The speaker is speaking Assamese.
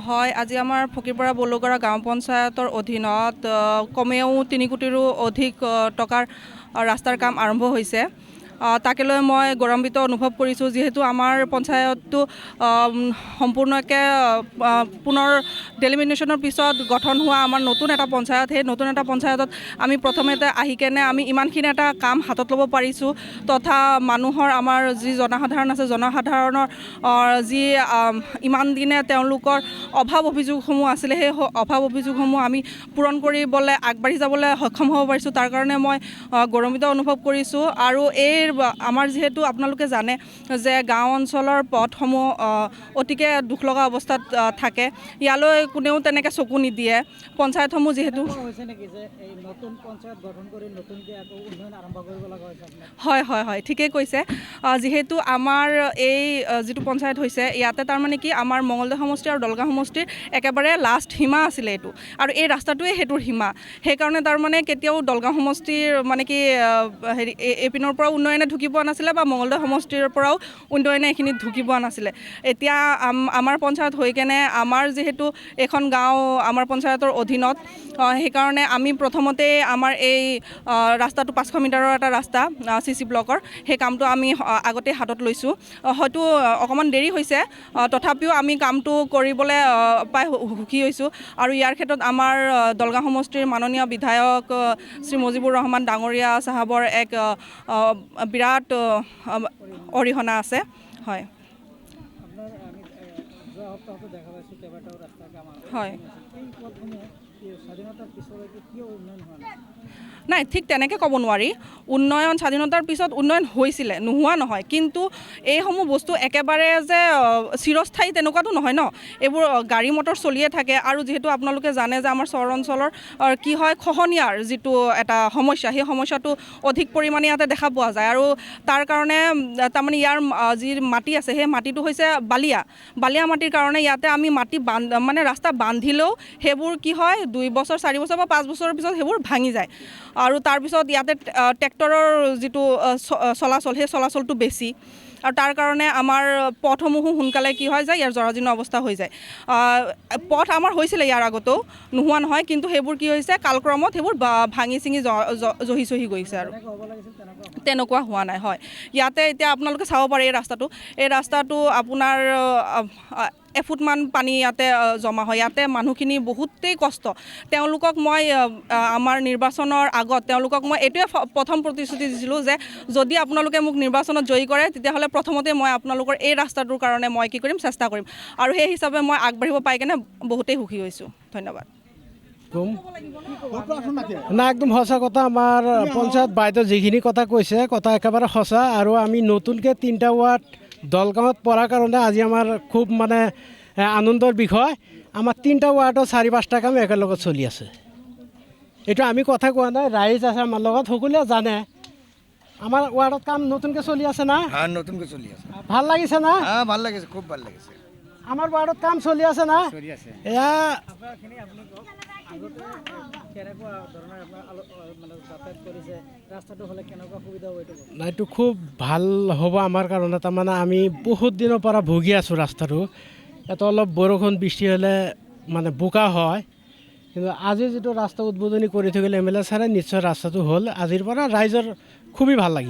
হয়, আজি আমাৰ ফকীৰপাৰা বলুগৰা গাঁও পঞ্চায়তৰ অধীনত কমেও ৩ কোটিৰো অধিক টকাৰ ৰাস্তাৰ কাম আৰম্ভ হৈছে। তাকে লৈ মই গৌৰৱান্বিত অনুভৱ কৰিছোঁ, যিহেতু আমাৰ পঞ্চায়তটো সম্পূৰ্ণকৈ পুনৰ ডেলিমিনেশ্যনৰ পিছত গঠন হোৱা আমাৰ নতুন এটা পঞ্চায়ত। সেই নতুন এটা পঞ্চায়তত আমি প্ৰথমতে আহি কেনে আমি ইমানখিনি এটা কাম হাতত ল'ব পাৰিছোঁ, তথা মানুহৰ আমাৰ যি জনসাধাৰণ আছে, জনসাধাৰণৰ যি ইমান দিনে তেওঁলোকৰ অভাৱ অভিযোগসমূহ আছিলে, সেই অভাৱ অভিযোগসমূহ আমি পূৰণ কৰিবলৈ আগবাঢ়ি যাবলৈ সক্ষম হ'ব পাৰিছোঁ। তাৰ কাৰণে মই গৌৰৱান্বিত অনুভৱ কৰিছোঁ। আৰু আমাৰ যিহেতু আপোনালোকে জানে যে গাঁও অঞ্চলৰ পথসমূহ অতিকে দুখ লগা অৱস্থাত থাকে, ইয়ালৈ কোনেও তেনেকৈ চকু নিদিয়ে। পঞ্চায়তসমূহ যিহেতু হয় হয় হয় ঠিকেই কৈছে। যিহেতু আমাৰ এই যিটো পঞ্চায়ত হৈছে, ইয়াতে তাৰমানে কি আমাৰ মঙলদৈ সমষ্টি আৰু দলগাঁও সমষ্টিৰ একেবাৰে লাষ্ট সীমা আছিলে এইটো, আৰু এই ৰাস্তাটোৱে সেইটোৰ সীমা। সেইকাৰণে তাৰমানে কেতিয়াও দলগাঁও সমষ্টিৰ মানে কি এইপিনৰ পৰাও উন্নয়নে ঢুকি পোৱা নাছিলে, বা মঙলদৈ সমষ্টিৰ পৰাও উন্নয়নে এইখিনিত ঢুকি পোৱা নাছিলে। এতিয়া আমাৰ পঞ্চায়ত হৈ কেনে আমাৰ যিহেতু এখন গাঁও আমাৰ পঞ্চায়তৰ অধীনত, সেইকাৰণে আমি প্ৰথমতে আমাৰ এই ৰাস্তাটো 500 মিটাৰৰ এটা ৰাস্তা CC ব্লকৰ, সেই কামটো আমি আগতে হাতত লৈছোঁ। হয়তো অকণমান দেৰি হৈছে, তথাপিও আমি কামটো কৰিবলৈ পাই সুখী হৈছোঁ। আৰু ইয়াৰ ক্ষেত্ৰত আমাৰ দলগাঁও সমষ্টিৰ মাননীয় বিধায়ক শ্ৰী মুজিবুৰ ৰহমান ডাঙৰীয়া চাহাবৰ এক বিৰাট অৰিহণা আছে। হয় হয় নাই, ঠিক তেনেকৈ ক'ব নোৱাৰি। উন্নয়ন স্বাধীনতাৰ পিছত উন্নয়ন হৈছিলে, নোহোৱা নহয়, কিন্তু এইসমূহ বস্তু একেবাৰে যে চিৰস্থায়ী তেনেকুৱাতো নহয় ন। এইবোৰ গাড়ী মটৰ চলিয়ে থাকে। আৰু যিহেতু আপোনালোকে জানে যে আমাৰ চহৰ অঞ্চলৰ কি হয়, খহনীয়াৰ যিটো এটা সমস্যা, সেই সমস্যাটো অধিক পৰিমাণে ইয়াতে দেখা পোৱা যায়। আৰু তাৰ কাৰণে তাৰমানে ইয়াৰ যি মাটি আছে, সেই মাটিটো হৈছে বালিয়া মাটিৰ কাৰণে ইয়াতে আমি মাটি মানে ৰাস্তা বান্ধিলেও সেইবোৰ কি হয়, 2 বছৰ 4 বছৰ বা 5 বছৰৰ পিছত সেইবোৰ ভাঙি যায়। আৰু তাৰপিছত ইয়াতে ট্ৰেক্টৰৰ যিটো চলাচল, সেই চলাচলটো বেছি, আৰু তাৰ কাৰণে আমাৰ পথসমূহো সোনকালে কি হয় যায়, ইয়াৰ জৰাজীৰ্ণ অৱস্থা হৈ যায়। পথ আমাৰ হৈছিলে ইয়াৰ আগতেও, নোহোৱা নহয়, কিন্তু সেইবোৰ কি হৈছে, কালক্ৰমত সেইবোৰ ভাঙি চিঙি জহি চহি গৈছে, আৰু তেনেকুৱা হোৱা নাই। হয়, ইয়াতে এতিয়া আপোনালোকে চাব পাৰে এই ৰাস্তাটো আপোনাৰ এফুটমান পানী ইয়াতে জমা হয়। ইয়াতে মানুহখিনি বহুতেই কষ্ট। তেওঁলোকক মই আমাৰ নিৰ্বাচনৰ আগত তেওঁলোকক মই এইটোৱে প্ৰথম প্ৰতিশ্ৰুতি দিছিলোঁ যে যদি আপোনালোকে মোক নিৰ্বাচনত জয়ী কৰে, তেতিয়াহ'লে প্ৰথমতে মই আপোনালোকৰ এই ৰাস্তাটোৰ কাৰণে মই কি কৰিম, চেষ্টা কৰিম। আৰু সেই হিচাপে মই আগবাঢ়িব পাই কেনে বহুতেই সুখী হৈছোঁ। ধন্যবাদ। না, একদম সঁচা কথা। আমাৰ পঞ্চায়ত বাইদেউ যিখিনি কথা কৈছে, কথা একেবাৰে সঁচা। আৰু আমি নতুনকৈ 3টা ৱাৰ্ড দলগাঁৱত পৰাৰ কাৰণে আজি আমাৰ খুব মানে আনন্দৰ বিষয়। আমাৰ 3টা ৱাৰ্ডত 4-5টা কাম একেলগত চলি আছে। এইটো আমি কথা কোৱা নাই, ৰাইজ আছে আমাৰ লগত, সকলোৱে জানে। আমাৰ ৱাৰ্ডত কাম নতুনকৈ চলি আছে না? নতুনকৈ চলি আছে। ভাল লাগিছে না? ভাল লাগিছে, খুব ভাল লাগিছে। আমাৰ ৱাৰ্ডত কাম চলি আছে না? এয়া এইটো খুব ভাল হ'ব আমাৰ কাৰণে। তাৰমানে আমি বহুত দিনৰ পৰা ভুগি আছোঁ ৰাস্তাটো। ইয়াত অলপ বৰষুণ বৃষ্টি হ'লে মানে বোকা হয়, কিন্তু আজি যিটো ৰাস্তা উদ্বোধনী কৰি থৈ গ'ল MLA ছাৰে, নিশ্চয় ৰাস্তাটো হ'ল। আজিৰ পৰা ৰাইজৰ খুবেই ভাল লাগিল।